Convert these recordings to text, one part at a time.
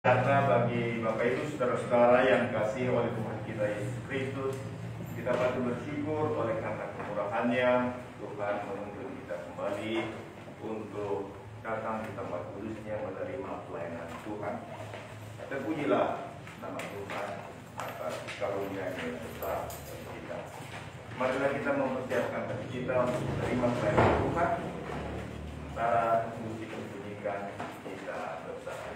Karena bagi Bapak Ibu saudara-saudara yang kasih oleh Tuhan kita Yesus Kristus, kita patut bersyukur oleh karena kemurahan-Nya Tuhan menuntun kita kembali untuk datang di tempat kudus-Nya menerima pelayanan Tuhan. Terpujilah nama Tuhan atas karunia-Nya yang besar bagi kita. Marilah kita mempersiapkan hati kita untuk menerima pelayanan Tuhan. Sementara musik membunyikan, kita bersama.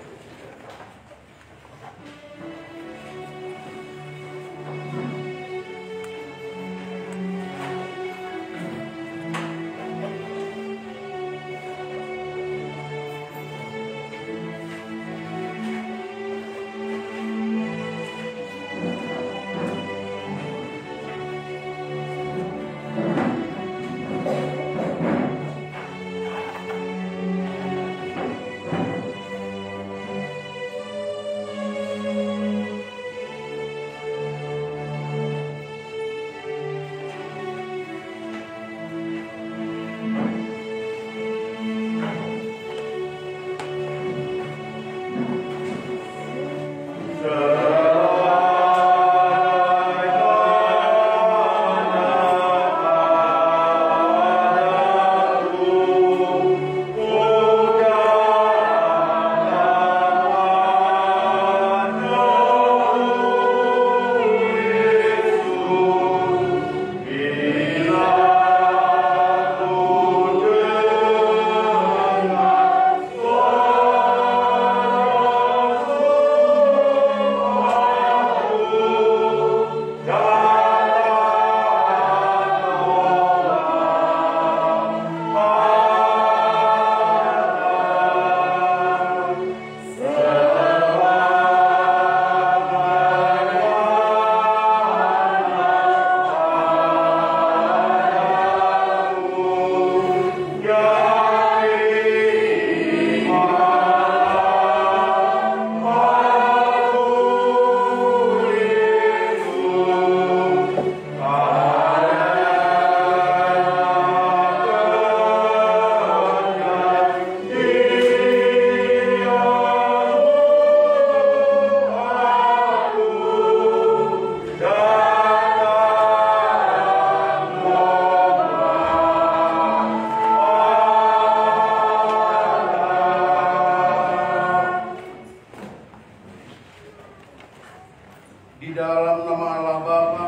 Di dalam nama Allah Bapa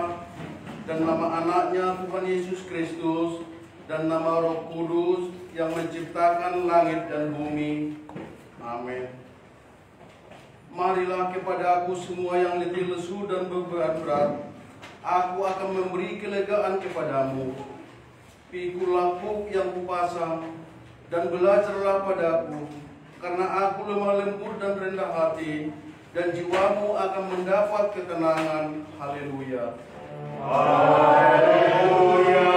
dan nama anaknya Tuhan Yesus Kristus dan nama Roh Kudus yang menciptakan langit dan bumi. Amin. Marilah kepada aku semua yang letih lesu dan berat-berat, aku akan memberi kelegaan kepadamu. Pikulah puk yang kupasang dan belajarlah padaku, karena aku lemah lembut dan rendah hati, dan jiwamu akan mendapat ketenangan. Haleluya. Haleluya.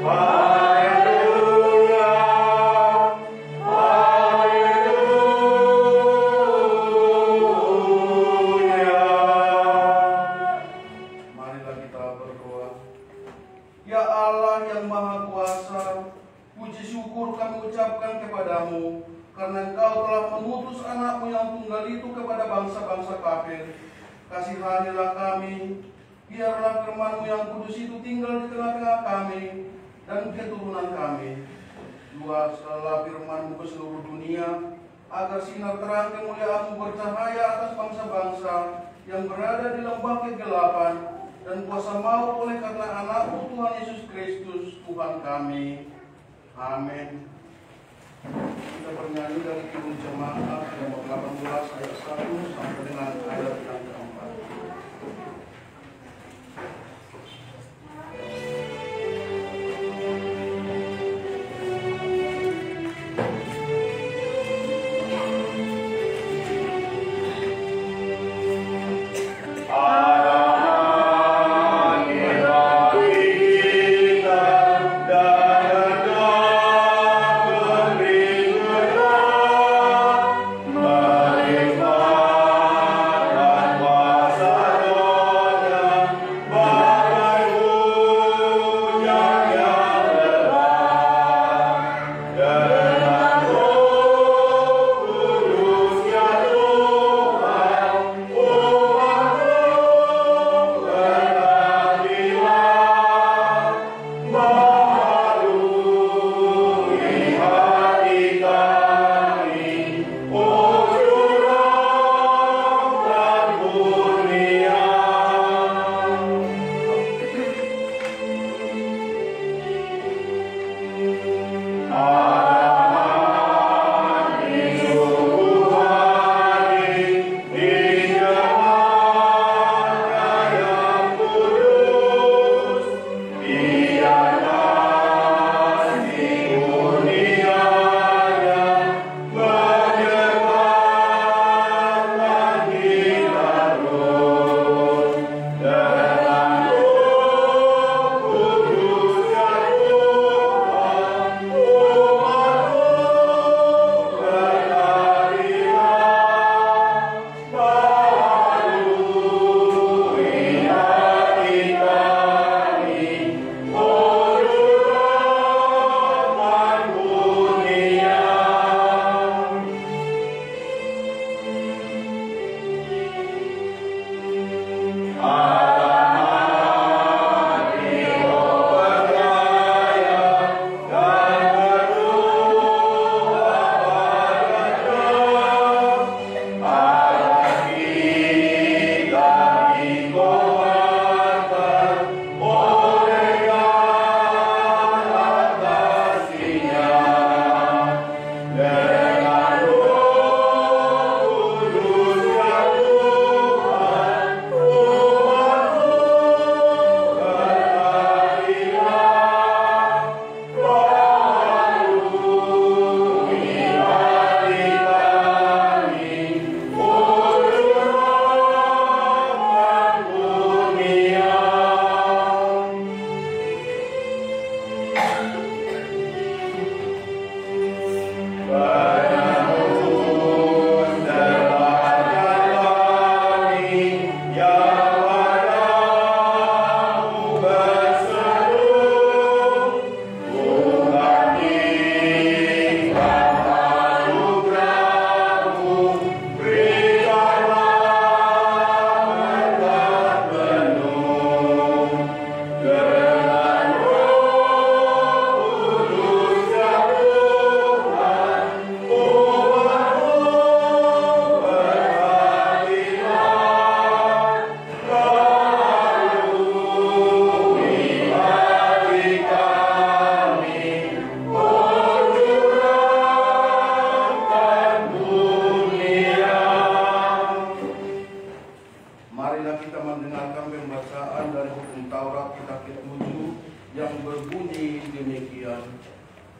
Haleluya. Haleluya. Marilah kita berdoa. Ya Allah yang Maha Kuasa, puji syukur kami ucapkan kepadamu, karena Engkau telah mengutus anakmu yang tunggal itu kepada bangsa-bangsa kafir. Kasihanilah kami, biarlah firman-Mu yang kudus itu tinggal di tengah-tengah kami dan keturunan kami. Luaskanlah firman-Mu ke seluruh dunia, agar sinar terang kemuliaan-Mu bercahaya atas bangsa-bangsa yang berada di lembah kegelapan, dan kuasa maut oleh karena anak-Mu Tuhan Yesus Kristus, Tuhan kami. Amin. Kita bernyanyi dari Kidung Jemaat nomor 18 ayat 1 sampai dengan ayat yang keempat. Bye.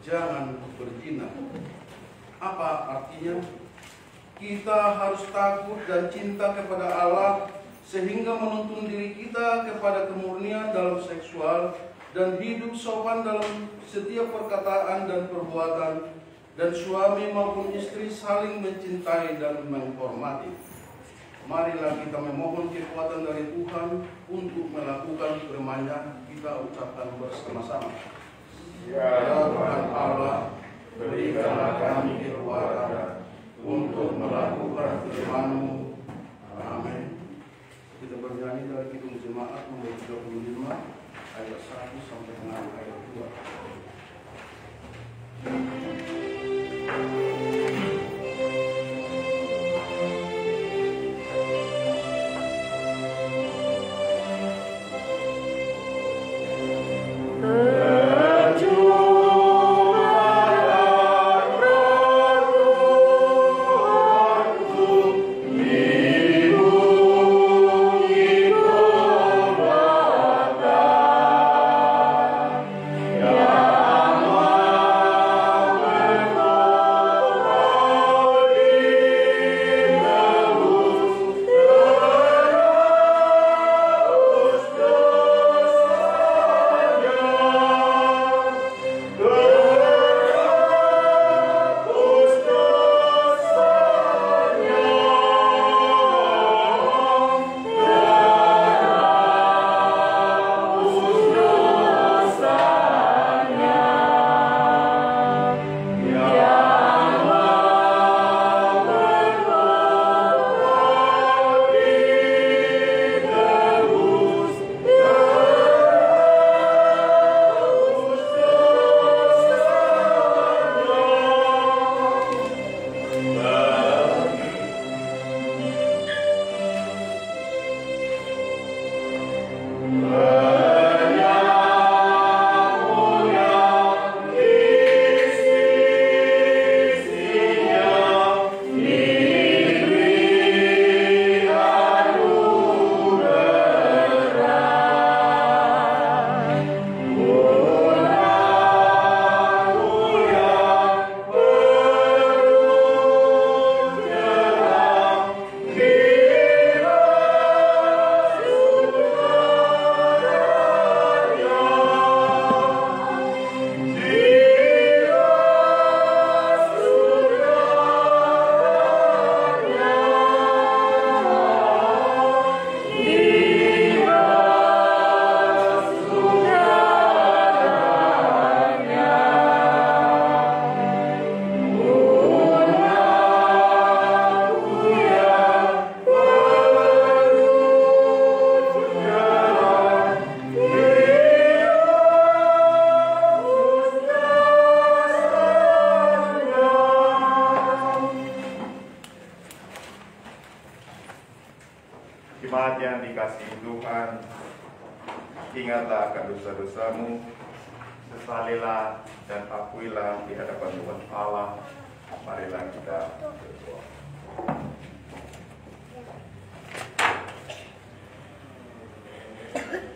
jangan berzina. Apa artinya? Kita harus takut dan cinta kepada Allah sehingga menuntun diri kita kepada kemurnian dalam seksual dan hidup sopan dalam setiap perkataan dan perbuatan, dan suami maupun istri saling mencintai dan menghormati. Marilah kita memohon kekuatan dari Tuhan untuk melakukan firman-Nya. Kita ucapkan bersama-sama. Ya Tuhan Allah, berikanlah kami kekuatan untuk melakukan firman-Mu. Amin. Kita bernyanyi dari Kidung Jemaat nomor 35 ayat 1 sampai dengan ayat 2. Jemaat yang dikasihi Tuhan, ingatlah akan dosa-dosamu, sesalilah dan akuilah di hadapan Tuhan Allah. Marilah kita berdoa.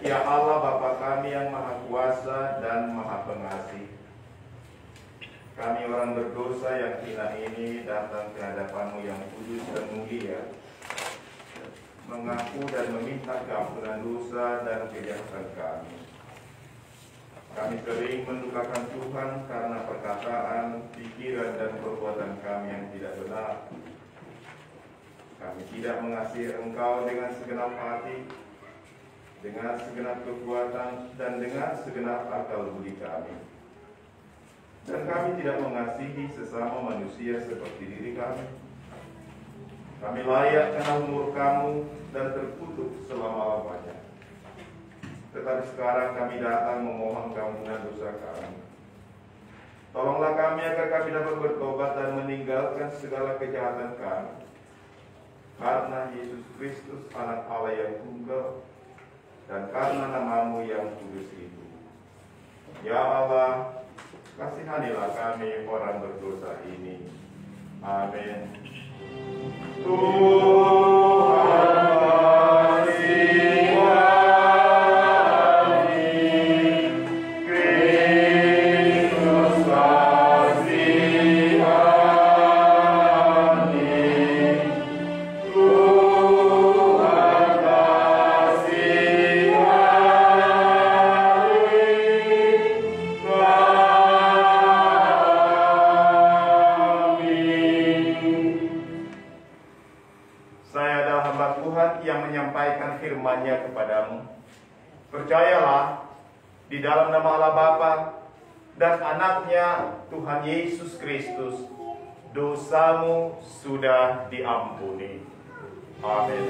Ya Allah Bapa kami yang Maha Kuasa dan Maha Pengasih, kami orang berdosa yang hina ini datang ke hadapan-Mu yang kudus dan mulia, mengaku dan meminta keampunan dosa dan kejahatan kami. Kami sering mendukakan Tuhan karena perkataan, pikiran, dan perbuatan kami yang tidak benar. Kami tidak mengasihi Engkau dengan segenap hati, dengan segenap kekuatan, dan dengan segenap akal budi kami. Dan kami tidak mengasihi sesama manusia seperti diri kami. Kami layak kena murka-Mu dan terkutuk selama-lamanya. Tetapi sekarang kami datang memohon keampunan dosa kami. Tolonglah kami agar kami dapat bertobat dan meninggalkan segala kejahatan kami. Karena Yesus Kristus Anak Allah yang tunggal, dan karena nama-Mu yang kudus itu. Ya Allah, kasihanilah kami orang berdosa ini. Amin. Tuhan kasihani, Kristus Saya adalah hamba Tuhan yang menyampaikan firman-Nya kepadamu. Percayalah di dalam nama Allah Bapa dan Anaknya Tuhan Yesus Kristus, dosamu sudah diampuni. Amin.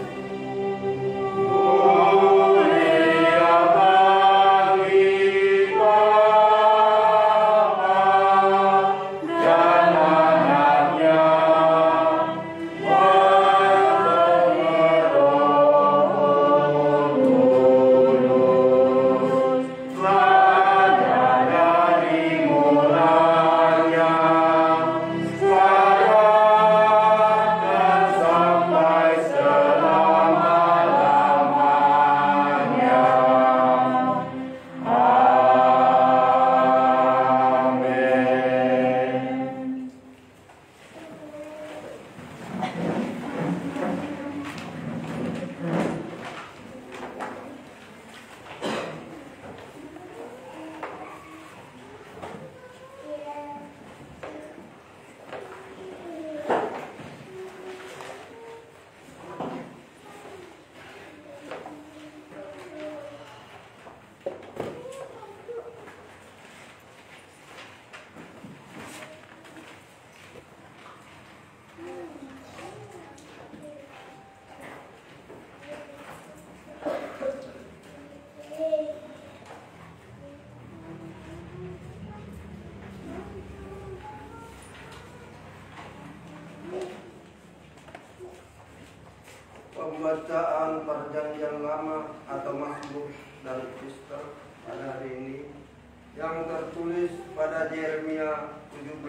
Pembacaan Perjanjian Lama atau Mazmur dan Epistel pada hari ini yang tertulis pada Yeremia 17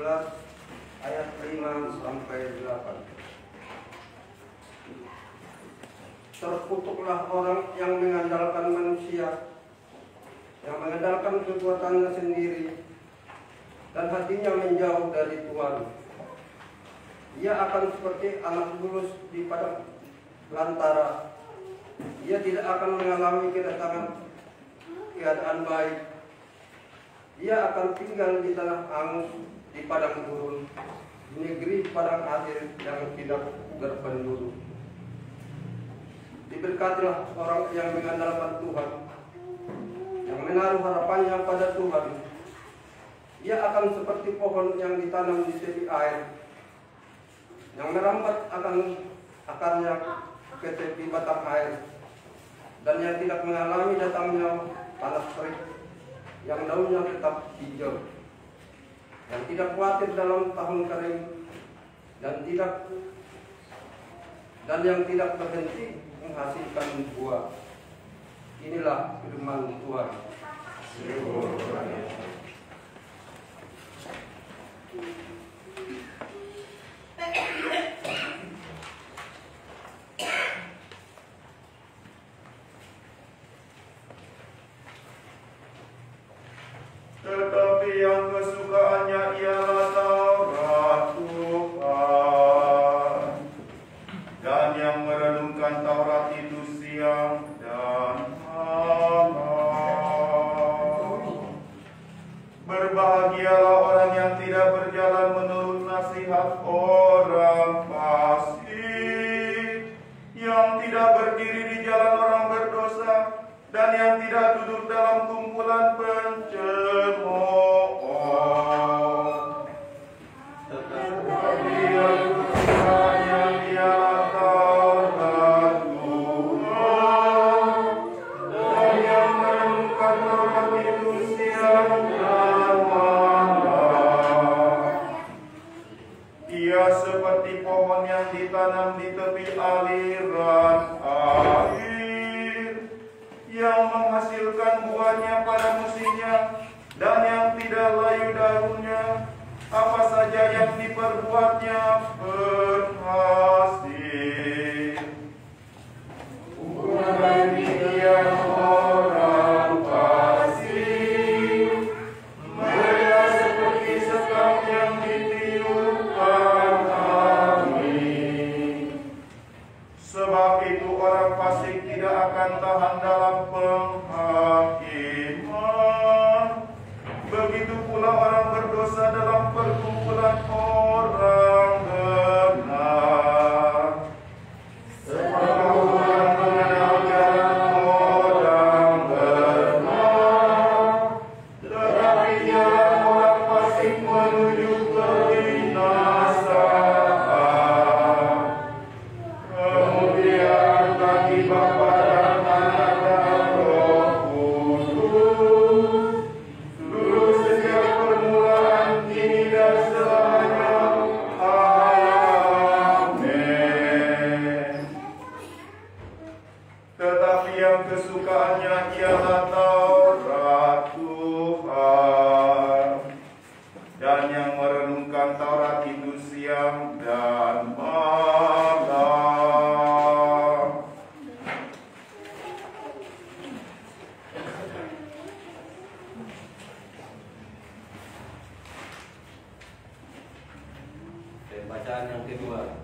ayat 5 sampai 8. Terkutuklah orang yang mengandalkan manusia, yang mengandalkan kekuatannya sendiri dan hatinya menjauh dari Tuhan. Ia akan seperti anak bulus di padang belantara. Ia tidak akan mengalami keadaan baik. Ia akan tinggal di tanah angus, di padang gurun, di negeri padang air yang tidak berpenduduk. Diberkatilah orang yang mengandalkan Tuhan, yang menaruh harapannya pada Tuhan. Ia akan seperti pohon yang ditanam di tepi air, yang merambat akan akarnya ke tepi batang air, dan yang tidak mengalami datangnya panas terik, yang daunnya tetap hijau, yang tidak khawatir dalam tahun kering, dan yang tidak berhenti menghasilkan buah. Inilah firman Tuhan. Tetapi yang kesukaannya ialah Taurat Tuhan, dan yang merenungkan Taurat itu siang dan malam. Berbahagialah orang yang tidak berjalan menurut nasihat orang fasik, yang tidak berdiri di jalan orang berdosa, dan yang tidak duduk dalam kumpulan pencemooh. Tetapi yang kesukaannya ialah Taurat Tuhan, dan yang merenungkan Taurat itu siang dan malam. Ia seperti pohon yang ditanam di tepi aliran air, yang menghasilkan buahnya pada musimnya, dan yang tidak layu daunnya. Apa saja yang diperbuatnya berhasil. Bukan dia orang fasik, mereka seperti sekam yang ditiupkan angin. Sebab itu orang fasik tidak akan tahan dalam penghakiman. Begitu pula orang berdosa dalam perkumpulan orang benar. yang kesukaannya ialah Taurat Tuhan, dan yang merenungkan Taurat itu siang dan malam. Bacaan yang kedua,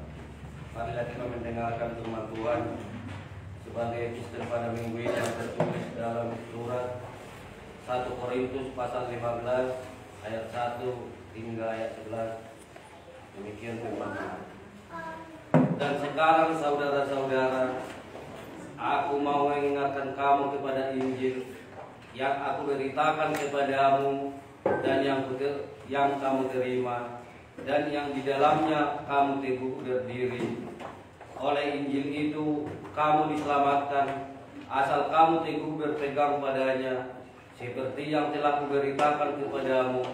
marilah kita mendengarkan firman Tuhan sebagai epistel pada minggu ini yang tertulis dalam surat 1 Korintus pasal 15 ayat 1 hingga ayat 11. Demikian firman Tuhan. Dan sekarang saudara-saudara, aku mau mengingatkan kamu kepada Injil yang aku beritakan kepadamu dan yang kamu terima dan yang di dalamnya kamu teguh berdiri. Oleh Injil itu kamu diselamatkan, asal kamu teguh berpegang padanya, seperti yang telah kuberitakan kepadamu,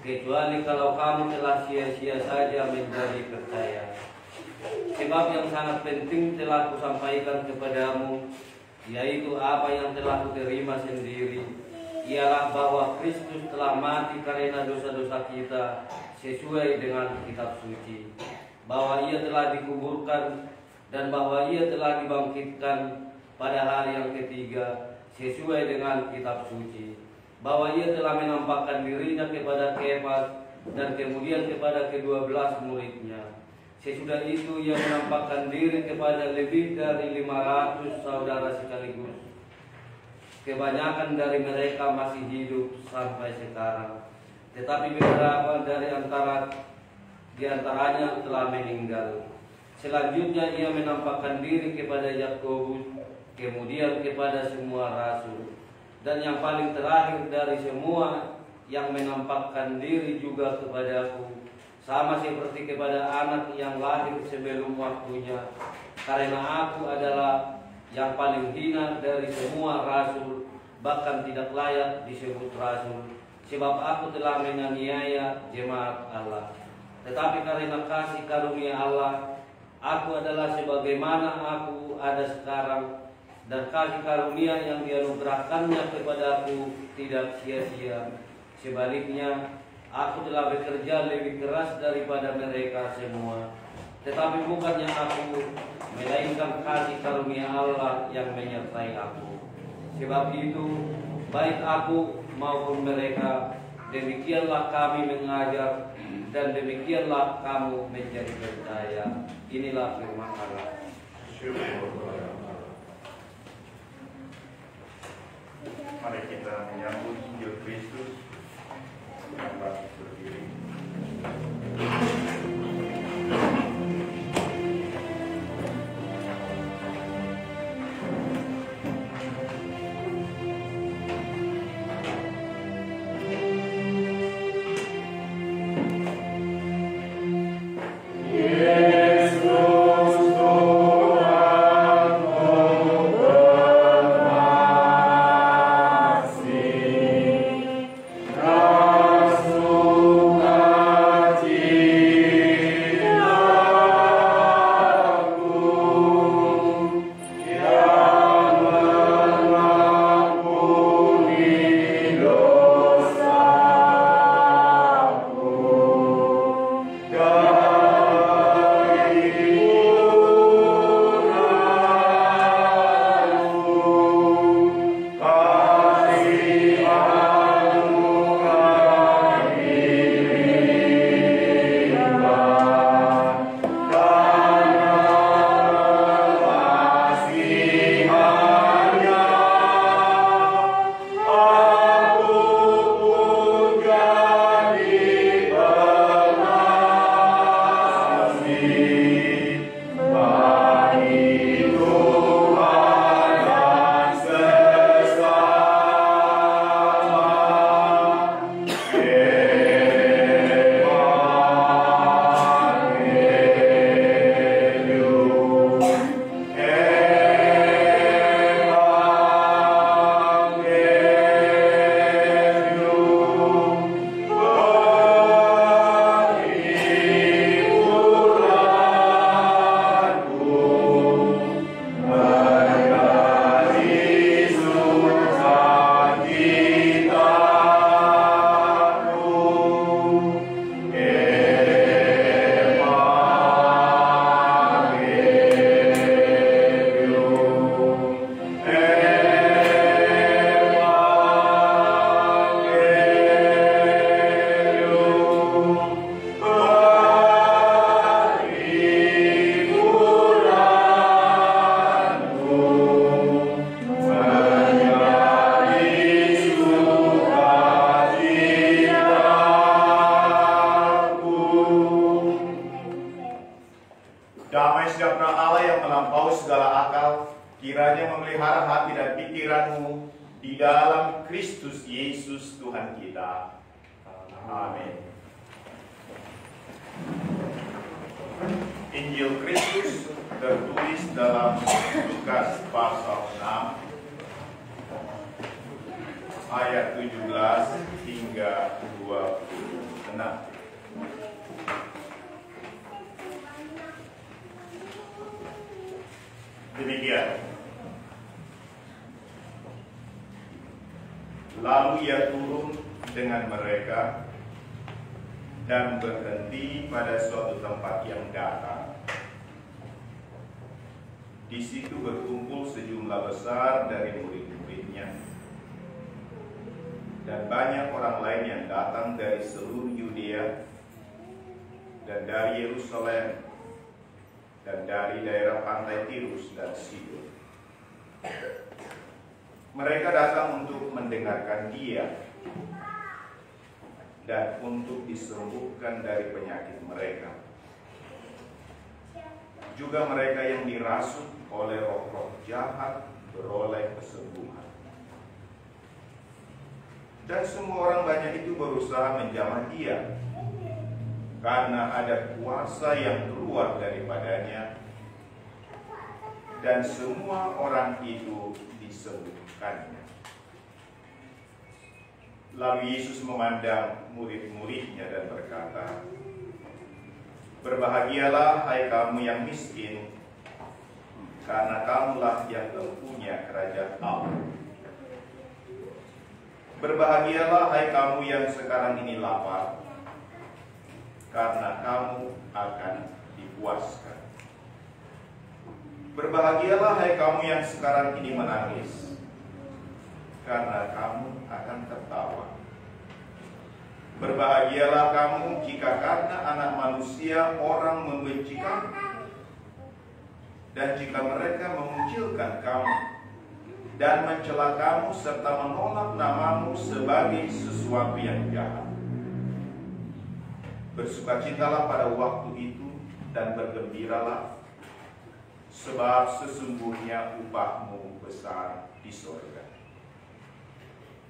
kecuali kalau kamu telah sia-sia saja menjadi percaya. Sebab yang sangat penting telah kusampaikan kepadamu, yaitu apa yang telah kuterima sendiri, ialah bahwa Kristus telah mati karena dosa-dosa kita sesuai dengan kitab suci, bahwa ia telah dikuburkan dan bahwa ia telah dibangkitkan pada hari yang ketiga sesuai dengan kitab suci, bahwa ia telah menampakkan dirinya kepada Kefas dan kemudian kepada ke-12 muridnya. Sesudah itu ia menampakkan diri kepada lebih dari 500 saudara sekaligus. Kebanyakan dari mereka masih hidup sampai sekarang, tetapi beberapa di antaranya telah meninggal. Selanjutnya ia menampakkan diri kepada Yakobus, kemudian kepada semua rasul, dan yang paling terakhir dari semua yang menampakkan diri juga kepadaku, sama seperti kepada anak yang lahir sebelum waktunya, karena aku adalah yang paling hina dari semua rasul, bahkan tidak layak disebut rasul, sebab aku telah menganiaya jemaat Allah. Tetapi karena kasih karunia Allah, aku adalah sebagaimana aku ada sekarang, dan kasih karunia yang dianugerahkannya kepadaku tidak sia-sia. Sebaliknya, aku telah bekerja lebih keras daripada mereka semua. Tetapi bukannya aku, melainkan kasih karunia Allah yang menyertai aku. Sebab itu, baik aku maupun mereka, demikianlah kami mengajar, dan demikianlah kamu menjadi percaya. Inilah firman Allah. Mari kita menyambut Injil Kristus. Dapat berdiri. Yesus Tuhan. melampaui segala akal, kiranya memelihara hati dan pikiranmu di dalam Kristus Yesus Tuhan kita. Amin. Injil Kristus tertulis dalam Lukas pasal 6 ayat 17 hingga 26. Demikian. Lalu ia turun dengan mereka dan berhenti pada suatu tempat yang datar. Di situ berkumpul sejumlah besar dari murid-muridnya dan banyak orang lain yang datang dari seluruh Yudea dan dari Yerusalem dan dari daerah pantai Tirus dan Sidon. Mereka datang untuk mendengarkan Dia dan untuk disembuhkan dari penyakit mereka. Juga mereka yang dirasuk oleh roh-roh jahat beroleh kesembuhan. Dan semua orang banyak itu berusaha menjamah Dia, karena ada kuasa yang keluar daripadanya, dan semua orang itu disembuhkannya. Lalu Yesus memandang murid-muridnya dan berkata, "Berbahagialah hai kamu yang miskin, karena kamulah yang mempunyai kerajaan Allah. Berbahagialah hai kamu yang sekarang ini lapar, karena kamu akan dipuaskan. Berbahagialah hai kamu yang sekarang ini menangis, karena kamu akan tertawa. Berbahagialah kamu jika karena Anak Manusia orang membenci kamu, dan jika mereka mengucilkan kamu dan mencela kamu serta menolak namamu sebagai sesuatu yang jahat. Bersukacitalah pada waktu itu dan bergembiralah, sebab sesungguhnya upahmu besar di surga.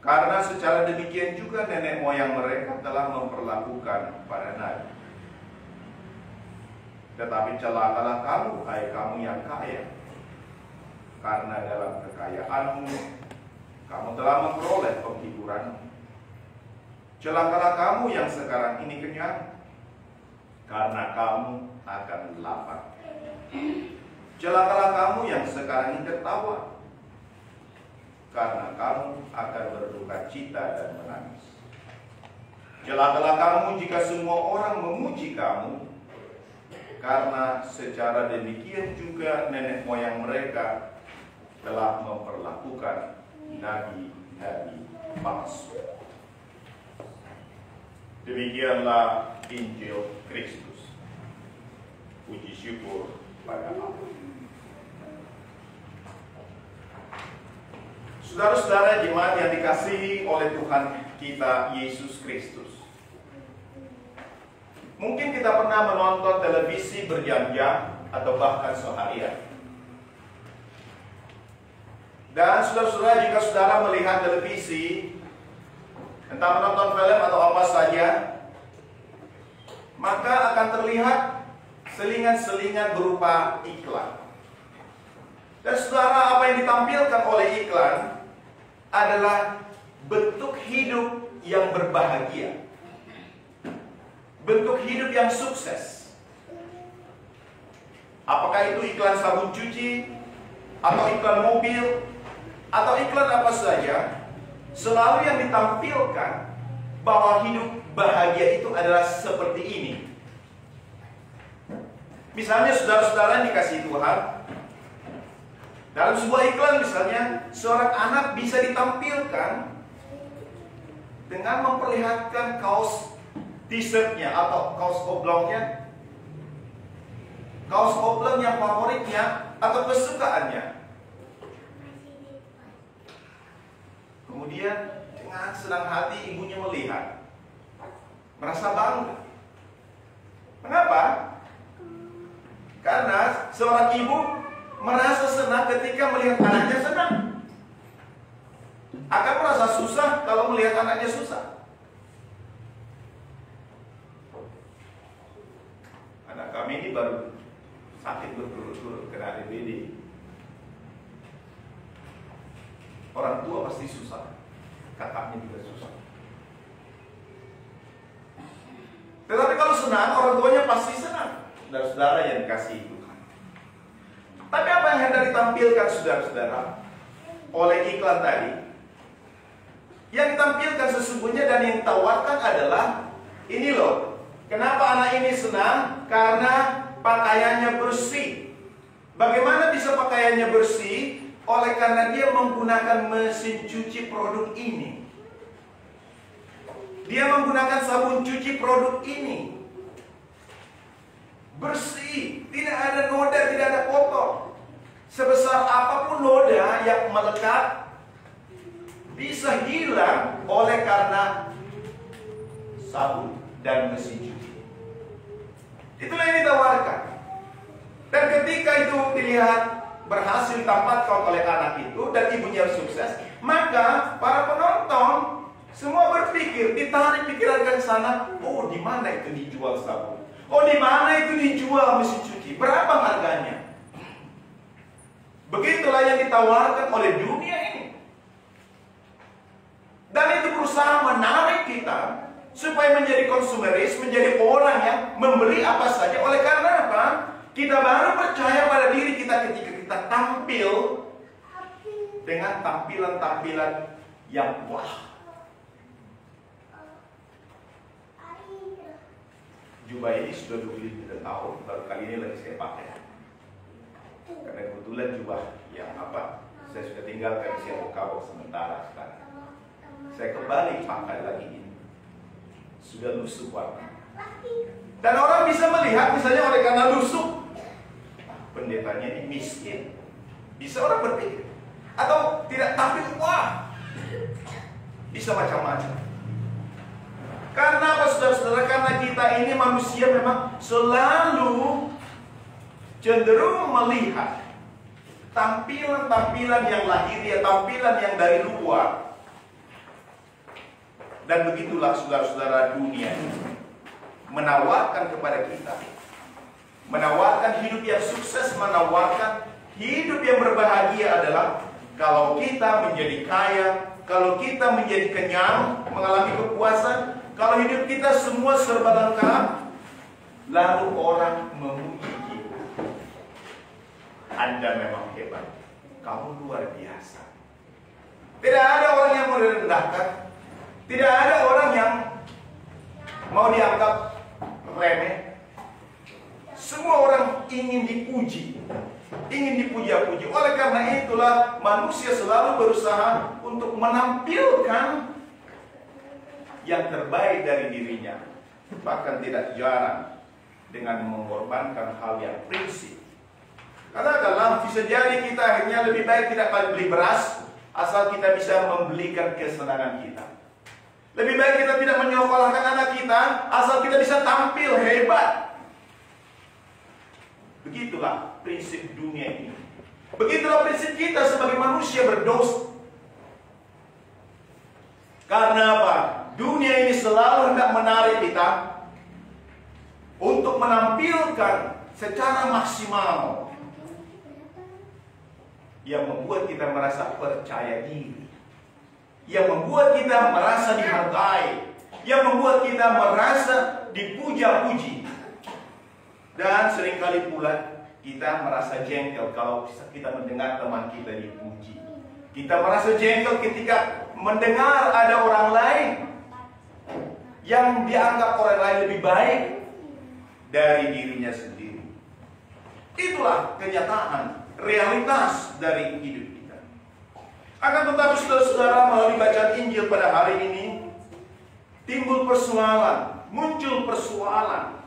Karena secara demikian juga nenek moyang mereka telah memperlakukan para nabi. Tetapi celakalah kamu, hai kamu yang kaya, karena dalam kekayaanmu kamu telah memperoleh penghiburanmu. Celakalah kamu yang sekarang ini kenyang, karena kamu akan lapar. Celakalah kamu yang sekarang ini tertawa, karena kamu akan berduka cita dan menangis. Celakalah kamu jika semua orang memuji kamu, karena secara demikian juga nenek moyang mereka telah memperlakukan nabi-nabi palsu. Demikianlah Injil Kristus. Puji syukur pada Allah. Saudara-saudara jemaat yang dikasihi oleh Tuhan kita Yesus Kristus, mungkin kita pernah menonton televisi berjam-jam atau bahkan seharian. Dan saudara-saudara, jika saudara melihat televisi, entah menonton film atau apa saja, maka akan terlihat selingan-selingan berupa iklan. Dan saudara, apa yang ditampilkan oleh iklan adalah bentuk hidup yang berbahagia, bentuk hidup yang sukses. Apakah itu iklan sabun cuci, atau iklan mobil, atau iklan apa saja, selalu yang ditampilkan bahwa hidup bahagia itu adalah seperti ini. Misalnya saudara-saudara yang dikasihi Tuhan, dalam sebuah iklan misalnya, seorang anak bisa ditampilkan dengan memperlihatkan kaos t-shirtnya atau kaos oblongnya, kaos oblong yang favoritnya atau kesukaannya. Kemudian dengan senang hati ibunya melihat, merasa bangga. Mengapa? Karena seorang ibu merasa senang ketika melihat anaknya senang. Akan merasa susah kalau melihat anaknya susah. Anak kami ini baru sakit berturut-turut kena DBD. Orang tua pasti susah, kakaknya juga susah. Tetapi kalau senang, orang tuanya pasti senang. Saudara-saudara yang dikasihi Tuhan. Tapi apa yang hendak ditampilkan saudara-saudara oleh iklan tadi? Yang ditampilkan sesungguhnya dan yang ditawarkan adalah ini loh. Kenapa anak ini senang? Karena pakaiannya bersih. Bagaimana bisa pakaiannya bersih? Oleh karena dia menggunakan mesin cuci produk ini. Dia menggunakan sabun cuci produk ini. Bersih, tidak ada noda, tidak ada kotor. Sebesar apapun noda yang melekat bisa hilang oleh karena sabun dan mesin cuci. Itulah yang ditawarkan. Dan ketika itu dilihat berhasil ditampatkan oleh anak itu dan ibunya sukses, maka para penonton semua berpikir, ditarik pikiran ke sana, oh di mana itu dijual sabun? Oh di mana itu dijual mesin cuci? Berapa harganya? Begitulah yang ditawarkan oleh dunia ini. Dan itu berusaha menarik kita supaya menjadi konsumeris, menjadi orang yang membeli apa saja. Oleh karena apa? Kita baru percaya pada diri kita ketika kita tampil dengan tampilan-tampilan yang wah. Jubah ini sudah 23 tahun, baru kali ini lagi saya pakai. Karena kebetulan jubah yang saya sudah tinggalkan di Siau Kabau sementara sekarang. Saya kembali pakai lagi ini. Sudah lusuh warna. Dan orang bisa melihat misalnya oleh karena lusuh, pendetanya ini miskin. Bisa orang berpikir. Atau tidak tampil, wah. Bisa macam-macam. Karena apa saudara-saudara? Karena kita ini manusia memang selalu cenderung melihat tampilan-tampilan yang lahiriah, tampilan yang dari luar. Dan begitulah saudara-saudara dunia menawarkan kepada kita, menawarkan hidup yang sukses, menawarkan hidup yang berbahagia adalah kalau kita menjadi kaya, kalau kita menjadi kenyang, mengalami kepuasan, kalau hidup kita semua serba lengkap, lalu orang memuji kita. Anda memang hebat, kamu luar biasa. Tidak ada orang yang mau direndahkan, tidak ada orang yang mau dianggap remeh. Semua orang ingin dipuji, ingin dipuja-puji. Oleh karena itulah manusia selalu berusaha untuk menampilkan yang terbaik dari dirinya. Bahkan tidak jarang dengan mengorbankan hal yang prinsip. Katakanlah bisa jadi kita akhirnya lebih baik tidak beli beras asal kita bisa membelikan kesenangan kita. Lebih baik kita tidak menyekolahkan anak kita asal kita bisa tampil hebat. Begitulah prinsip dunia ini. Begitulah prinsip kita sebagai manusia berdosa. Karena apa? Dunia ini selalu hendak menarik kita untuk menampilkan secara maksimal yang membuat kita merasa percaya diri, yang membuat kita merasa dihargai, yang membuat kita merasa dipuja-puji. Dan seringkali pula kita merasa jengkel kalau kita mendengar teman kita dipuji. Kita merasa jengkel ketika mendengar ada orang lain yang dianggap orang lain lebih baik dari dirinya sendiri. Itulah kenyataan, realitas dari hidup kita. Akan tetapi saudara-saudara, melalui bacaan Injil pada hari ini timbul persoalan, muncul persoalan,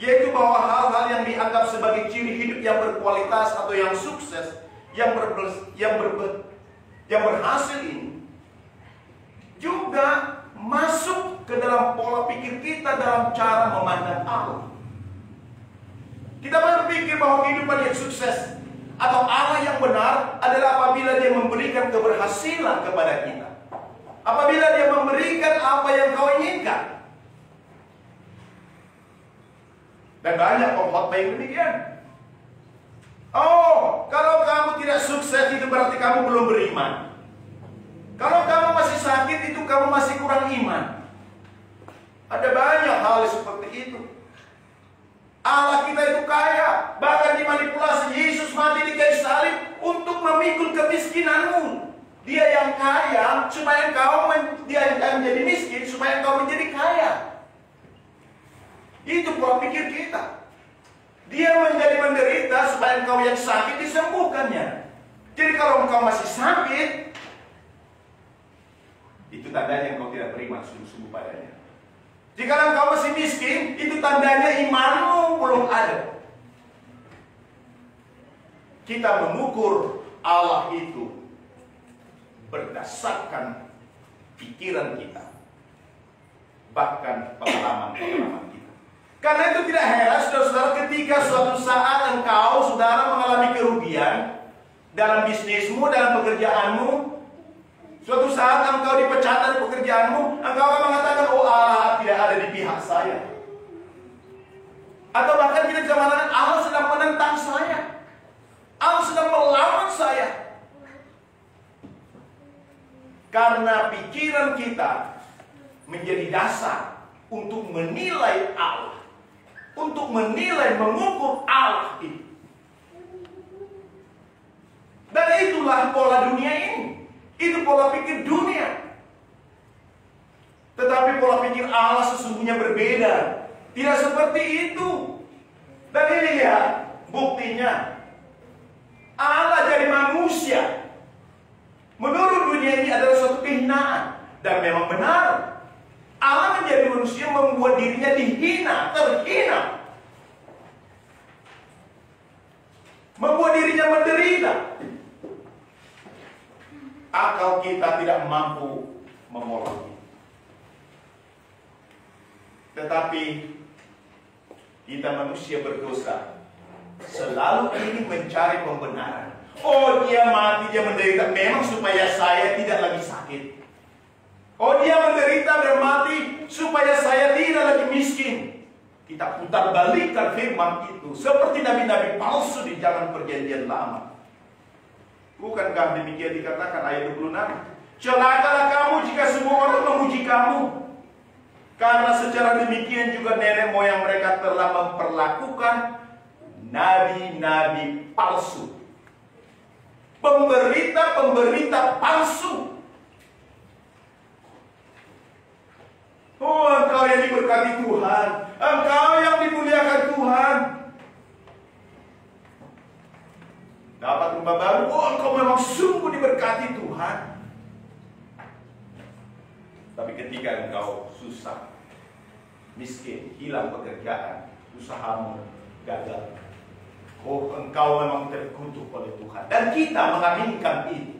yaitu bahwa hal-hal yang dianggap sebagai ciri hidup yang berkualitas atau yang sukses, yang berhasil ini juga masuk ke dalam pola pikir kita dalam cara memandang Allah. Kita berpikir bahwa kehidupan yang sukses atau Allah yang benar adalah apabila Dia memberikan keberhasilan kepada kita. Apabila Dia memberikan apa yang kau inginkan. Dan banyak pengkhotbah yang demikian. Oh, kalau kamu tidak sukses itu berarti kamu belum beriman. Kalau kamu masih sakit itu kamu masih kurang iman. Ada banyak hal seperti itu. Allah kita itu kaya, bahkan dimanipulasi. Yesus mati di kayu salib untuk memikul kemiskinanmu. Dia yang kaya supaya dia yang menjadi miskin supaya engkau menjadi kaya. Itu pola pikir kita. Dia menjadi menderita supaya engkau yang sakit disembuhkannya. Jadi kalau engkau masih sakit, itu tandanya engkau tidak beriman sungguh-sungguh padanya. Jika engkau masih miskin, itu tandanya imanmu belum ada. Kita mengukur Allah itu berdasarkan pikiran kita, bahkan pengalaman-pengalaman kita. Karena itu tidak heran, saudara-saudara, ketika suatu saat engkau, saudara, mengalami kerugian dalam bisnismu, dalam pekerjaanmu, suatu saat engkau dipecat dari pekerjaanmu, engkau akan mengatakan, oh Allah tidak ada di pihak saya. Atau bahkan kita bisa mengatakan, Allah sedang menentang saya. Allah sedang melawan saya. Karena pikiran kita menjadi dasar untuk menilai Allah. Untuk menilai, mengukur Allah itu. Dan itulah pola dunia ini. Itu pola pikir dunia. Tetapi pola pikir Allah sesungguhnya berbeda. Tidak seperti itu. Dan ini lihat buktinya. Allah jadi manusia. Menurut dunia ini adalah suatu kehinaan. Dan memang benar. Allah menjadi manusia membuat dirinya dihina, terhina. Membuat dirinya menderita. Akal kita tidak mampu memolongnya. Tetapi kita manusia berdosa selalu ingin mencari pembenaran. Oh, dia mati, dia menderita memang supaya saya tidak lagi sakit. Oh, dia menderita dan mati supaya saya tidak lagi miskin. Kita putar balikkan firman itu seperti nabi-nabi palsu di zaman perjanjian lama. Bukankah demikian dikatakan ayat 26? Celakalah kamu jika semua orang memuji kamu. Karena secara demikian juga nenek moyang mereka telah memperlakukan nabi-nabi palsu. Pemberita-pemberita palsu. Oh, engkau yang diberkati Tuhan. Engkau yang dimuliakan Tuhan. Dapat rumah baru. Oh, engkau memang sungguh diberkati Tuhan. Tapi ketika engkau susah, miskin, hilang pekerjaan, usahamu gagal. Oh, engkau memang terkutuk oleh Tuhan. Dan kita mengaminkan itu.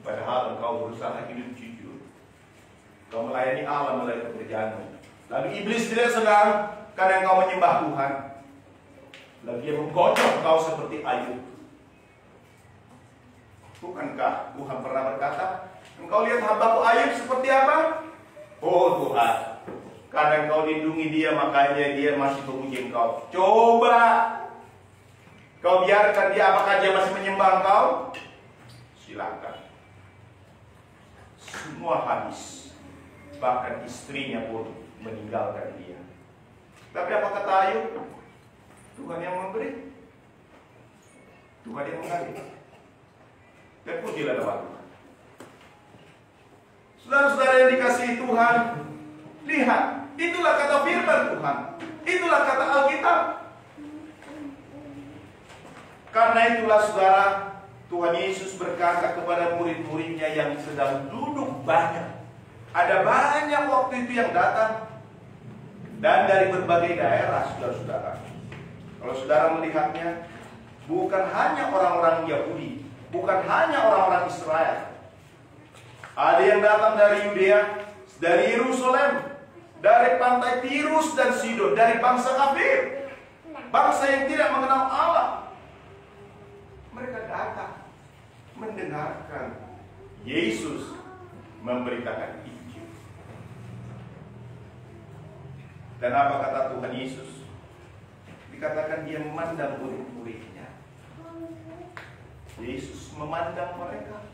Padahal engkau berusaha hidup jujur. Engkau melayani Allah melalui pekerjaanmu. Lalu iblis tidak senang karena engkau menyembah Tuhan. Lalu dia menggocok engkau seperti Ayub. Bukankah Tuhan pernah berkata, engkau lihat hambaku Ayub seperti apa? Oh Tuhan, karena engkau lindungi dia, makanya dia masih memuji engkau. Coba kau biarkan dia, apakah dia masih menyembah engkau? Silakan. Semua habis. Bahkan istrinya pun meninggalkan dia. Tapi apa kata Ayub? Tuhan yang memberi, Tuhan yang mengambil. Dan pujilah nama Tuhan. Saudara-saudara yang dikasihi Tuhan, lihat, itulah kata firman Tuhan. Itulah kata Alkitab. Karena itulah saudara, Tuhan Yesus berkata kepada murid-muridnya yang sedang duduk banyak. Ada banyak waktu itu yang datang. Dan dari berbagai daerah, saudara-saudara. Kalau saudara melihatnya, bukan hanya orang-orang Yahudi, bukan hanya orang-orang Israel. Ada yang datang dari Yudea, dari Yerusalem, dari pantai Tirus dan Sidon, dari bangsa kafir, bangsa yang tidak mengenal Allah. Mereka datang mendengarkan Yesus memberitakan Injil. Dan apa kata Tuhan Yesus? Dikatakan dia memandang murid-muridnya. Yesus memandang mereka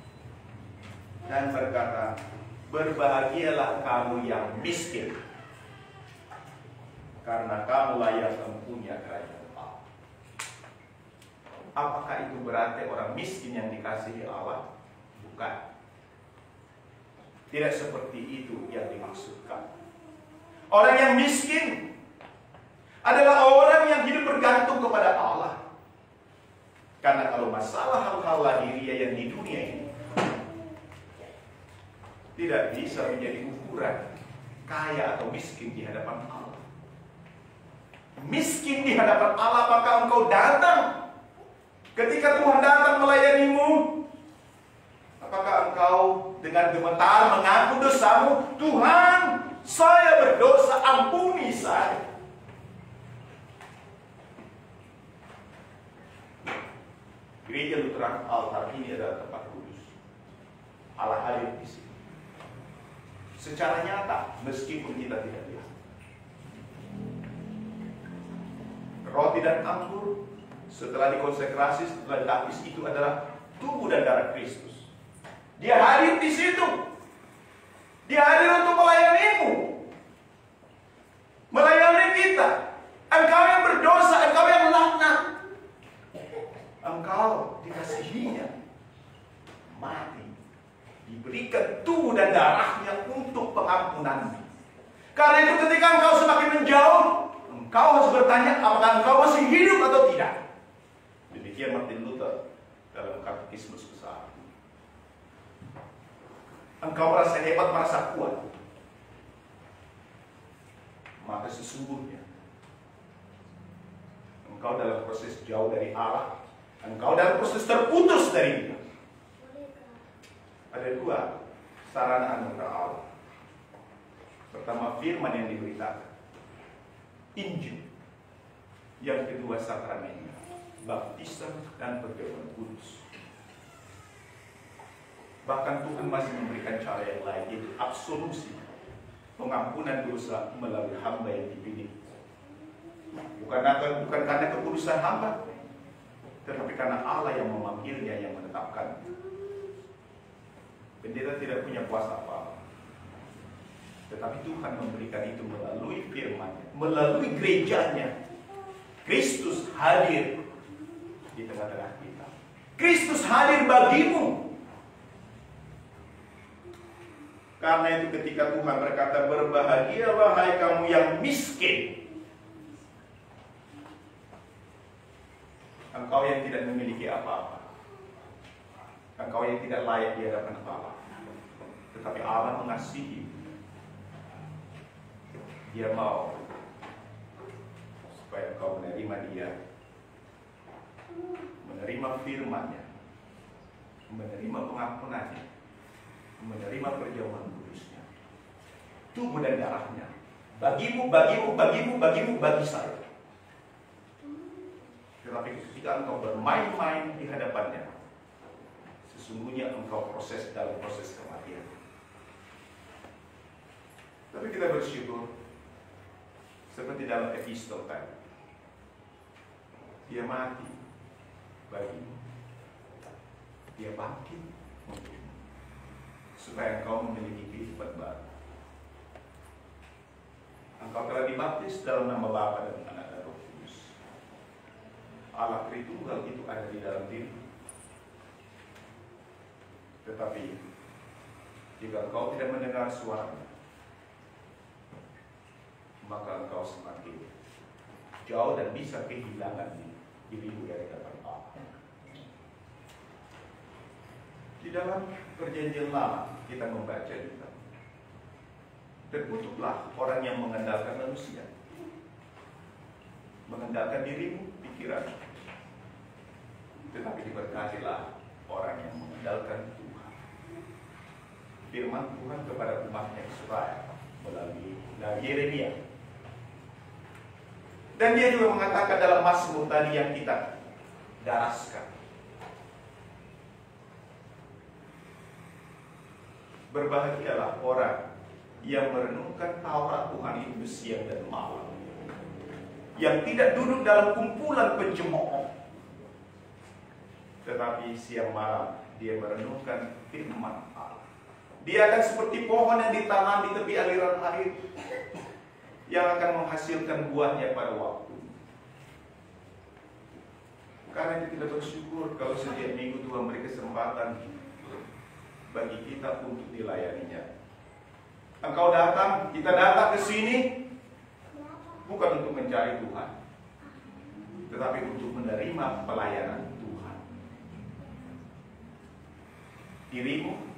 dan berkata, berbahagialah kamu yang miskin, karena kamu layak mempunyai kerajaan Allah. Apakah itu berarti orang miskin yang dikasihi Allah? Bukan. Tidak seperti itu yang dimaksudkan. Orang yang miskin adalah orang yang hidup bergantung kepada Allah. Karena kalau masalah hal-hal lahiriah yang di dunia ini tidak bisa menjadi ukuran kaya atau miskin di hadapan Allah. Miskin di hadapan Allah, maka engkau datang. Ketika Tuhan datang melayanimu, apakah engkau dengan gemetar mengaku dosamu? Tuhan, saya berdosa, ampuni saya. Gereja Lutheran Altar ini adalah tempat kudus. Allah hadir di sini. Secara nyata, meskipun kita tidak lihat. Roti dan anggur setelah dikonsekrasi, setelah dibaptis, itu adalah tubuh dan darah Kristus. Dia hadir di situ. Dia hadir untuk melayanimu, melayani kita. Engkau yang berdosa, engkau yang laknat, engkau dikasihinya, mati, diberikan tubuh dan darahnya untuk pengampunan. Karena itu ketika engkau semakin menjauh, engkau harus bertanya apakah engkau masih hidup atau tidak. Demikian Martin Luther dalam Katekismus besar. Engkau merasa hebat, merasa kuat, maka sesungguhnya engkau dalam proses jauh dari Allah. Engkau dalam proses terputus dari Dia. Ada dua sarana anugerah Allah. Pertama, firman yang diberitakan, Injil. Yang kedua, sakramennya, baptisan dan perjamuan kudus. Bahkan Tuhan masih memberikan cara yang lain, yaitu absolusi, pengampunan dosa melalui hamba yang dipilih. Bukan karena kekudusan hamba, tetapi karena Allah yang memanggilnya, yang menetapkan. Pendeta tidak punya kuasa apa-apa, tetapi Tuhan memberikan itu melalui firman-Nya, melalui gerejanya. Kristus hadir di tengah-tengah kita. Kristus hadir bagimu. Karena itu ketika Tuhan berkata, berbahagialah hai kamu yang miskin, engkau yang tidak memiliki apa-apa, engkau yang tidak layak di hadapan Allah, tetapi Allah mengasihi. Dia mau supaya engkau menerima Dia, menerima firman-Nya, menerima pengampunannya, menerima perjamuan kudusnya, tubuh dan darahnya, bagimu, bagi saya. Tetapi ketika engkau bermain-main di hadapannya, sesungguhnya engkau dalam proses kematian. Tapi kita bersyukur, seperti dalam epistol tadi, Dia mati bagimu, Dia bangkit untukmu, supaya engkau memiliki kehidupan baru. Engkau telah dibaptis dalam nama Bapa dan Anak dan Roh Kudus. Allah Tritunggal itu ada di dalam diri. Tetapi jika engkau tidak mendengar suara-Nya, maka engkau semakin jauh dan bisa kehilangan dirimu dari hadapan Allah. Di dalam Perjanjian Lama kita membaca juga, terkutuklah orang yang mengandalkan manusia, mengandalkan dirimu, pikiran. Tetapi diberkatilah orang yang mengandalkan Tuhan. Firman Tuhan kepada umatnya Israel melalui Nabi Yeremia. Dan dia juga mengatakan dalam Mazmur tadi yang kita daraskan, berbahagialah orang yang merenungkan Taurat Tuhan itu siang dan malam, yang tidak duduk dalam kumpulan pencemooh, tetapi siang malam dia merenungkan firman Allah. Dia akan seperti pohon yang ditanam di tepi aliran air, yang akan menghasilkan buahnya pada waktu. Karena itu kita bersyukur kalau setiap minggu Tuhan beri kesempatan bagi kita untuk dilayaninya. Engkau datang, kita datang ke sini bukan untuk mencari Tuhan, tetapi untuk menerima pelayanan Tuhan. Dirimu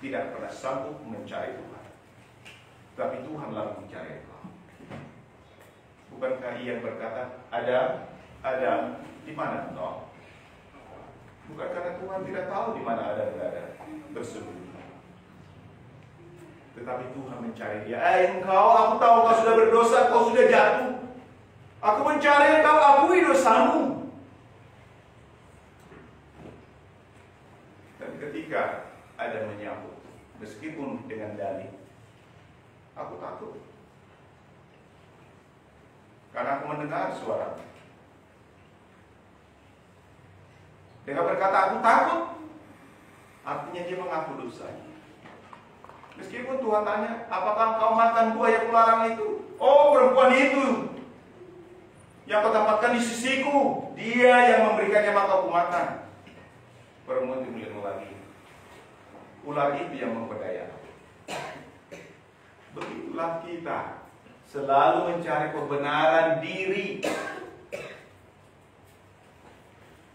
tidak pernah sanggup mencari Tuhan, tapi Tuhanlah mencari engkau. Bukankah Ia berkata, ada di mana engkau? Bukan karena Tuhan tidak tahu di mana ada berada bersembunyi, tetapi Tuhan mencari dia. Engkau, aku tahu kau sudah berdosa, kau sudah jatuh. Aku mencari engkau, akui dosamu. Dan ketika ada menyambut, meskipun dengan dalih, aku takut. Karena aku mendengar suara. Dengan berkata aku takut, artinya dia mengaku dosanya. Meskipun Tuhan tanya, apakah engkau makan buah yang kularang itu? Oh, perempuan itu yang kau tempatkan di sisiku, dia yang memberikannya maka aku makan. Perempuan itu melihat lagi, ular itu yang memperdaya. Begitulah kita, selalu mencari kebenaran diri.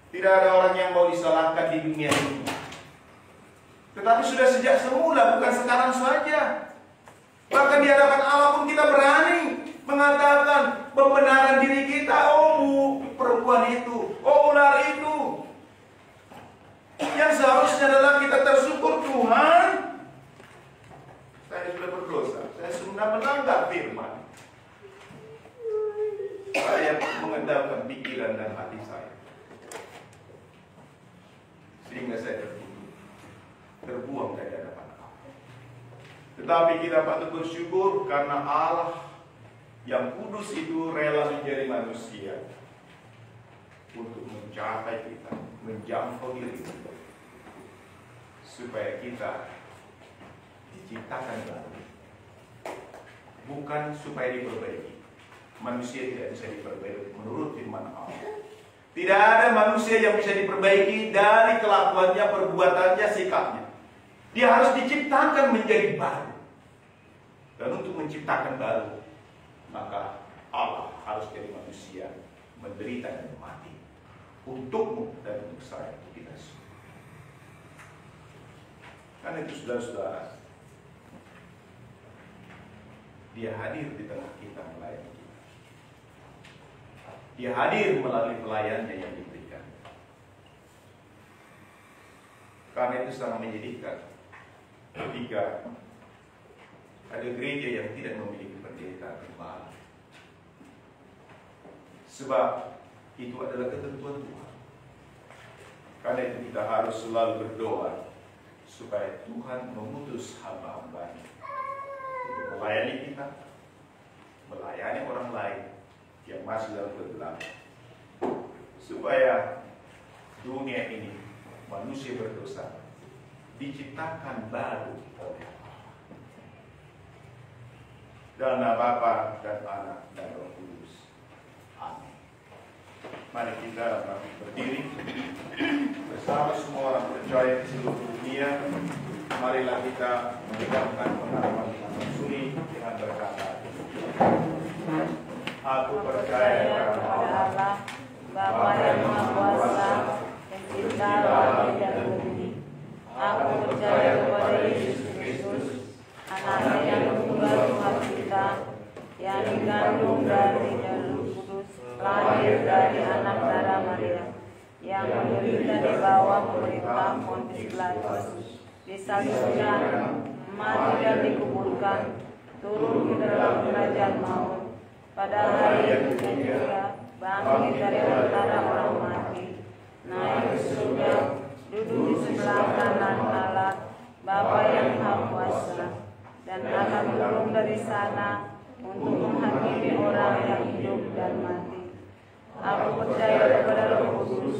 Tidak ada orang yang mau disalahkan di dunia ini, tetapi sudah sejak semula, bukan sekarang saja. Bahkan di hadapan Allah pun kita berani mengatakan pembenaran diri kita. Oh, perempuan itu, oh, ular itu. Yang seharusnya adalah kita tersyukur, Tuhan, saya sudah berdosa, saya sudah melanggar firman. Saya mengendalikan pikiran dan hati saya, sehingga saya terbuang dari hadapan Allah. Tetapi kita patut bersyukur karena Allah yang kudus itu rela menjadi manusia untuk mencapai kita, menjangkau diri kita, supaya kita diciptakan baru, bukan supaya diperbaiki. Manusia tidak bisa diperbaiki menurut firman Allah. Tidak ada manusia yang bisa diperbaiki dari kelakuannya, perbuatannya, sikapnya. Dia harus diciptakan menjadi baru. Dan untuk menciptakan baru, maka Allah harus jadi manusia, menderita dan mati untukmu dan untuk saya, untuk kita semua. Karena itu saudara-saudara, Dia hadir di tengah kita melayani kita. Dia hadir melalui pelayannya yang diberikan. Karena itu sangat menyedihkan ketika ada gereja yang tidak memiliki pendeta gembala. Sebab itu adalah ketentuan Tuhan. Karena itu kita harus selalu berdoa supaya Tuhan mengutus hamba-hambanya untuk melayani kita, melayani orang lain yang masih dalam kegelapan, supaya dunia ini, manusia berdosa, diciptakan baru oleh Allah. Dalam nama Bapa dan Anak dan Roh Kudus. Amin. Mari kita berdiri bersama semua orang percaya di seluruh dunia. Marilah kita menegakkan pengharapan Tuhan Suri dengan berkata, aku percaya kepada Allah, Bapa yang Maha Kuasa, Pencipta langit dan bumi. Aku percaya kepada Yesus Kristus, Anaknya yang tunggal Tuhan kita, yang dikandung dari Roh Kudus, lahir dari anak darah Maria, yang menderita di bawah pemerintah Pontius Pilatus, disalibkan, mati dan dikuburkan, turun ke dalam kerajaan maut. Pada hari yang ketiga, bangkit dari antara orang mati, naik ke surga, duduk di sebelah kanan Allah, Bapa yang Maha Kuasa, dan akan turun dari sana untuk menghakimi orang yang hidup dan mati. Aku percaya kepada Roh Kudus,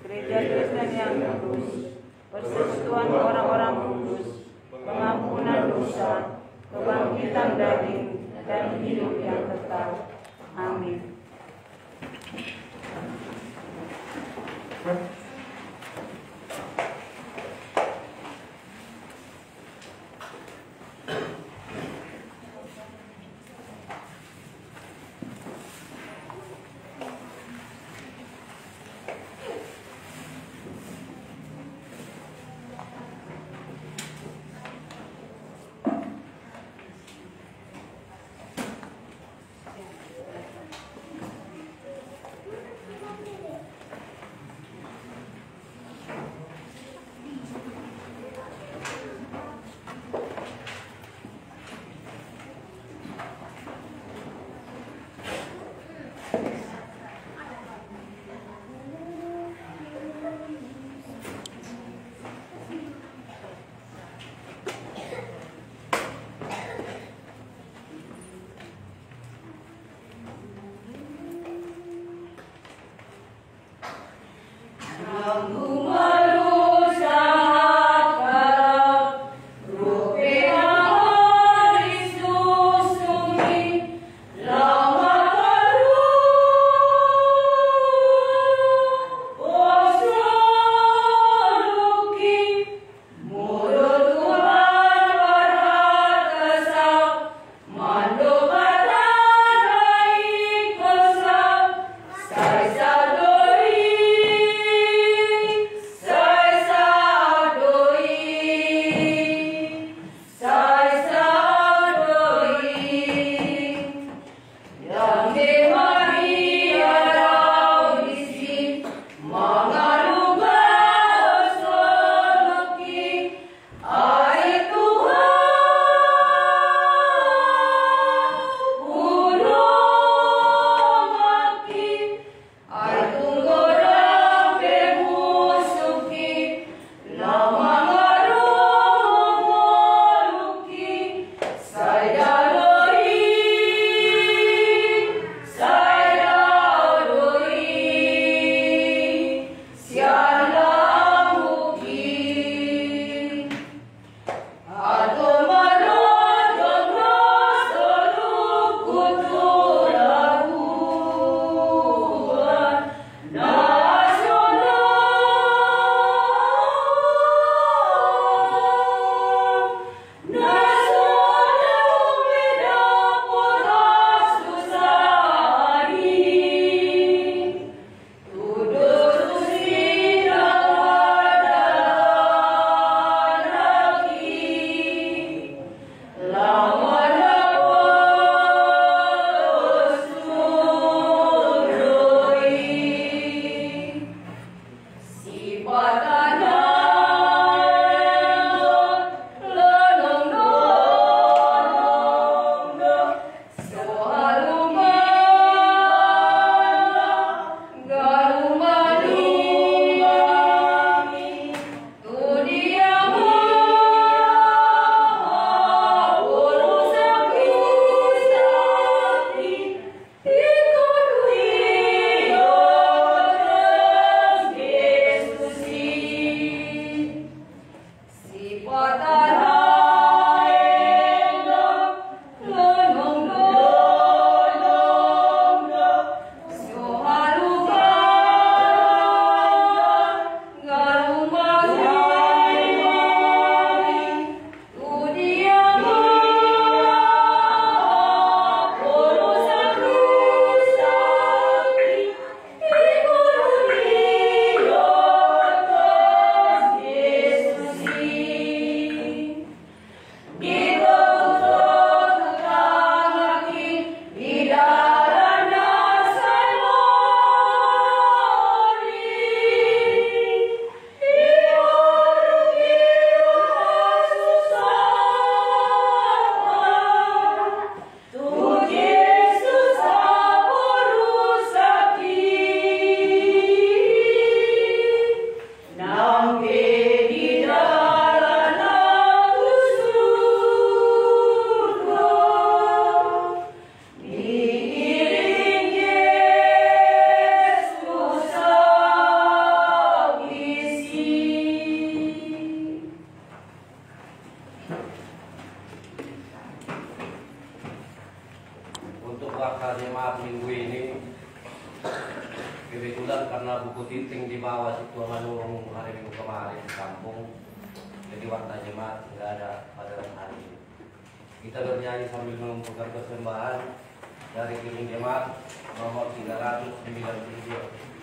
gereja Kristen yang kudus, persekutuan orang-orang kudus, pengampunan dosa, kebangkitan daging, dan hidup yang kekal. Amin. Yesus meeting di bawah si Tua Manurung hari Minggu kemarin di kampung. Jadi warta jemaat nggak ada pada hari ini. Kita bernyanyi sambil mengumpulkan persembahan dari piring jemaat nomor 392.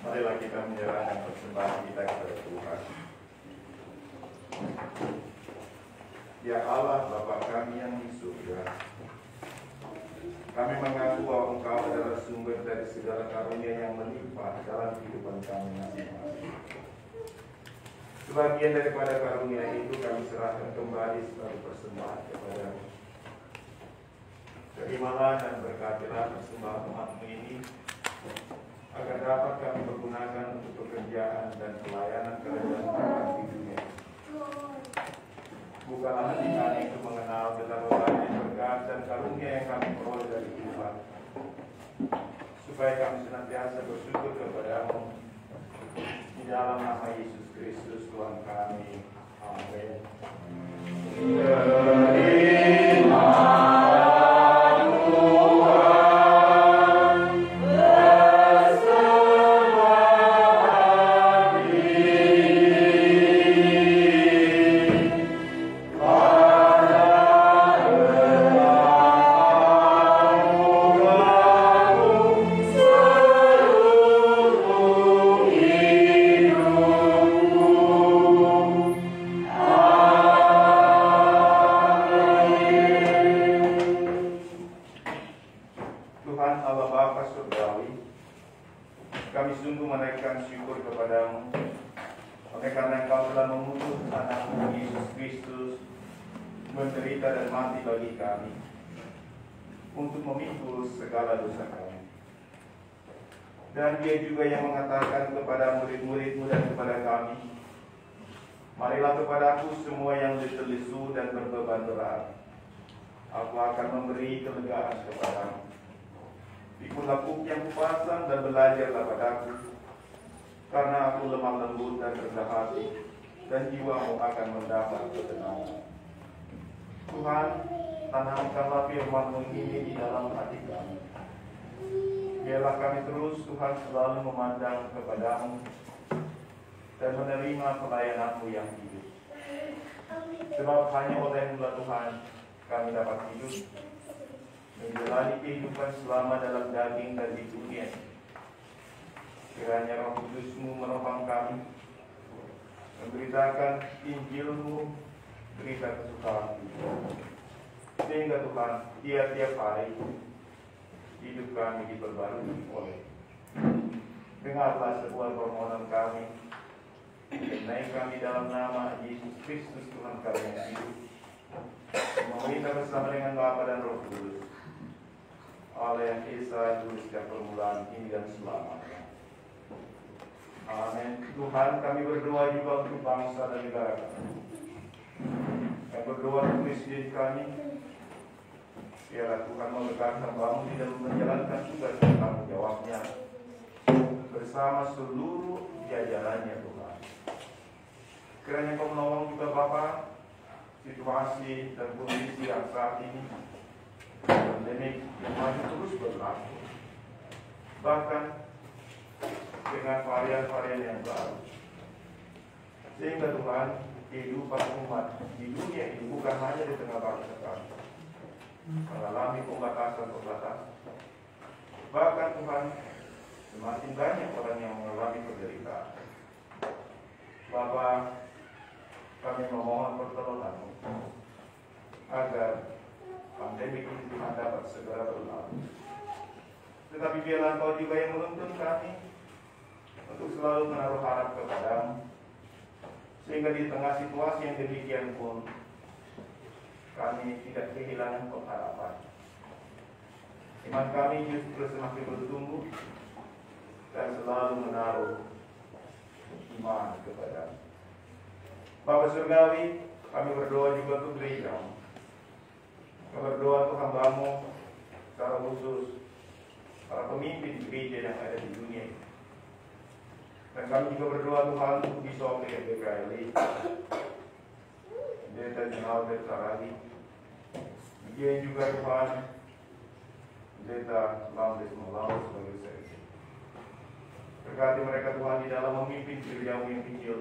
Marilah kita menyerahkan persembahan kita kepada Tuhan. Ya Allah, Bapa kami yang di surga, kami mengaku bahwa Engkau adalah sumber dari segala karunia yang melimpah dalam kehidupan kami masing-masing. Sebagian daripada karunia itu kami serahkan kembali sebagai persembahan kepada-Mu. Terimalah dan berkatilah persembahan umat-Mu ini, agar dapat kami pergunakan untuk pekerjaan dan pelayanan kerajaan Tuhan di dunia. Bukalah hati kami untuk mengenal betapa banyak berkat dan karunia yang kami peroleh dari Tuhan, supaya kami senantiasa bersyukur kepada-Mu. Di dalam nama Yesus Kristus Tuhan kami. Amin. Amen. menaikkan syukur kepadamu oleh karena Engkau telah mengutus anakmu Yesus Kristus menderita dan mati bagi kami untuk memikul segala dosa kami. Dan Dia juga yang mengatakan kepada murid-murid-Mu dan kepada kami, marilah kepadaku semua yang letih lesu dan berbeban berat, aku akan memberi kelegaan kepadamu. Pikulah buk yang kupasang dan belajarlah padaku, karena aku lemah lembut dan rendah hati, dan jiwamu akan mendapat ketenangan. Tuhan, tanamkanlah firman-Mu ini di dalam hati kami. Biarlah kami terus, Tuhan, selalu memandang kepadamu dan menerima pelayanan-Mu yang hidup. Sebab hanya oleh-Mu Tuhan kami dapat hidup, menjalani kehidupan selama dalam daging dan di dunia. Kiranya Roh Kudus-Mu menolong kami, memberitakan Injil-Mu, berita kesukaan, sehingga Tuhan tiap-tiap hari hidup kami diperbarui oleh. Dengarlah sebuah permohonan kami, naik kami dalam nama Yesus Kristus Tuhan kami yang hidup, meminta bersama dengan Bapa dan Roh Kudus, Allah yang Esa dulu sejak permulaan ini dan selamanya. Amin. Tuhan, kami berdoa juga untuk bangsa dan negara kami. Kami berdoa untuk presiden kami. Biarlah Tuhan memberkati hamba-Mu di dalam menjalankan tugas dan tanggung jawabnya bersama seluruh jajarannya, Tuhan. Kiranya Kau menolong juga Bapa situasi dan kondisi yang saat ini pandemik yang masih terus berlaku, bahkan dengan varian-varian yang baru, sehingga Tuhan kehidupan umat di dunia ini bukan hanya di tengah bangsa kami mengalami pembatasan-pembatasan, bahkan Tuhan semakin banyak orang yang mengalami penderitaan. Bapa, kami memohon pertolongan-Mu agar pandemi ini Tuhan dapat segera berlalu. Tetapi biarlah Kau juga yang menuntun kami untuk selalu menaruh harap kepada-Mu, sehingga di tengah situasi yang demikian pun kami tidak kehilangan pengharapan. Iman kami justru semakin bertumbuh dan selalu menaruh iman kepada-Mu. Bapa Surgawi, kami berdoa juga untuk gereja-Mu. Kami berdoa untuk hamba-Mu secara khusus para pemimpin gereja yang ada di dunia ini. Dan kami juga berdoa Tuhan untuk Bishop GKI, Pendeta General Saragi, dia juga Tuhan Pendeta Lamdes Malau sebagai saya. Berkati mereka Tuhan di dalam memimpin gereja-Mu yang kecil,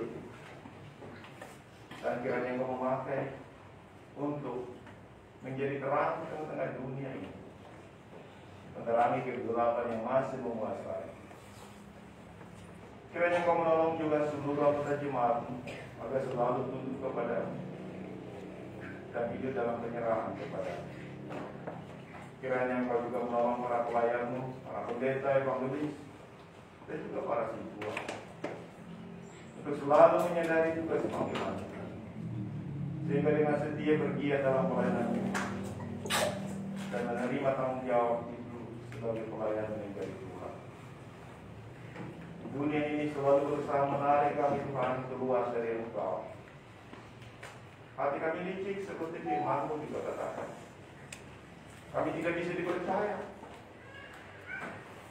dan kiranya Engkau memakai untuk menjadi terang di tengah dunia ini, menerangi kegelapan yang masih menguasai. Kiranya Kau menolong juga seluruh anggota jemaat-Mu agar selalu tunduk kepada-Mu dan hidup dalam penyerahan kepada-Mu. Kiranya Engkau juga menolong para pelayan-Mu, para pendeta, evangelis, dan juga para siswa untuk selalu menyadari tugas panggilan, sehingga dengan setia bergiat dalam pelayanan dan menerima tanggung jawab itu sebagai pelayan yang dari Tuhan. Dunia ini selalu berusaha menarik kami Tuhan keluar dari Engkau. Hati kami licik seperti firman-Mu juga katakan. Kami tidak bisa dipercaya.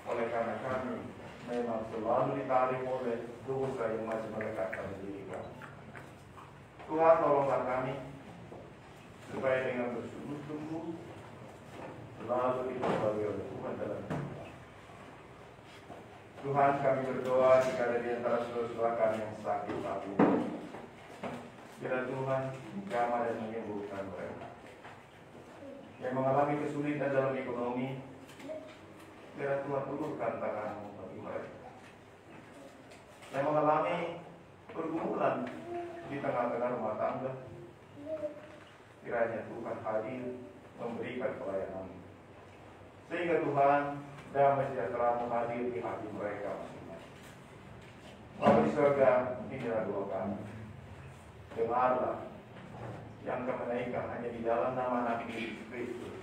Oleh karena kami memang selalu ditarik oleh dosa yang masih melekatkan diri kami. Tuhan, tolonglah kami supaya dengan bersungguh-sungguh selalu diperbaiki oleh Tuhan dalam hidup. Tuhan, kami berdoa jika ada di antara saudara-saudara kami yang sakit saat ini, biar Tuhan jamah dan menyembuhkan mereka. Yang mengalami kesulitan dalam ekonomi, biar Tuhan ulurkan tangan-Mu bagi mereka. Yang mengalami pergumulan di tengah-tengah rumah tangga, kiranya Tuhan hadir memberikan pelayanan-Mu, sehingga Tuhan damai sejahtera-Mu hadir di hati mereka masing-masing. Bapa di surga, inilah doa kami. Dengarlah yang kami naikkan hanya di dalam nama Nabi Yesus Kristus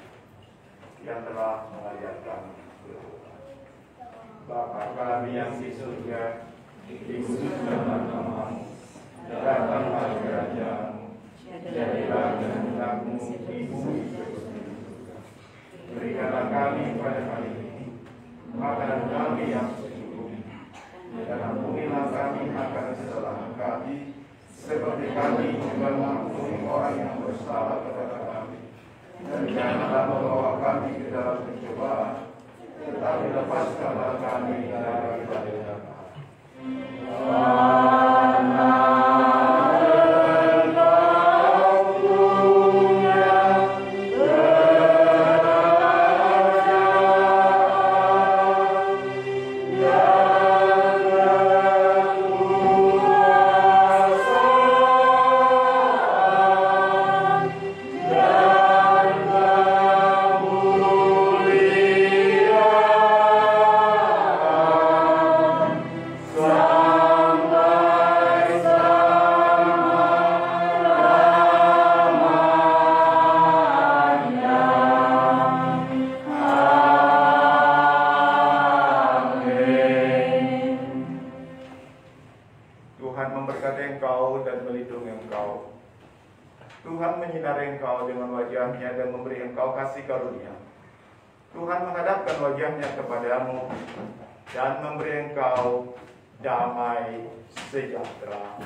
yang telah mengajar kami berdoa. Bapa kami yang di surga, dikuduskanlah namamu, datanglah kerajaan-Mu, jadilah kehendak-Mu di bumi seperti di surga. Berikanlah kami pada hari ini makanan kami yang secukupnya, dan ampunilah kami akan kesalahan kami, seperti kami juga mengampuni orang yang bersalah kepada kami. Dan janganlah membawa kami ke dalam pencobaan, tetapi lepaskanlah kami dari bahaya. Tuhan memberkati engkau dan melindungi engkau. Tuhan menyinari engkau dengan wajah-Nya dan memberi engkau kasih karunia. Tuhan menghadapkan wajah-Nya kepadamu dan memberi engkau damai sejahtera.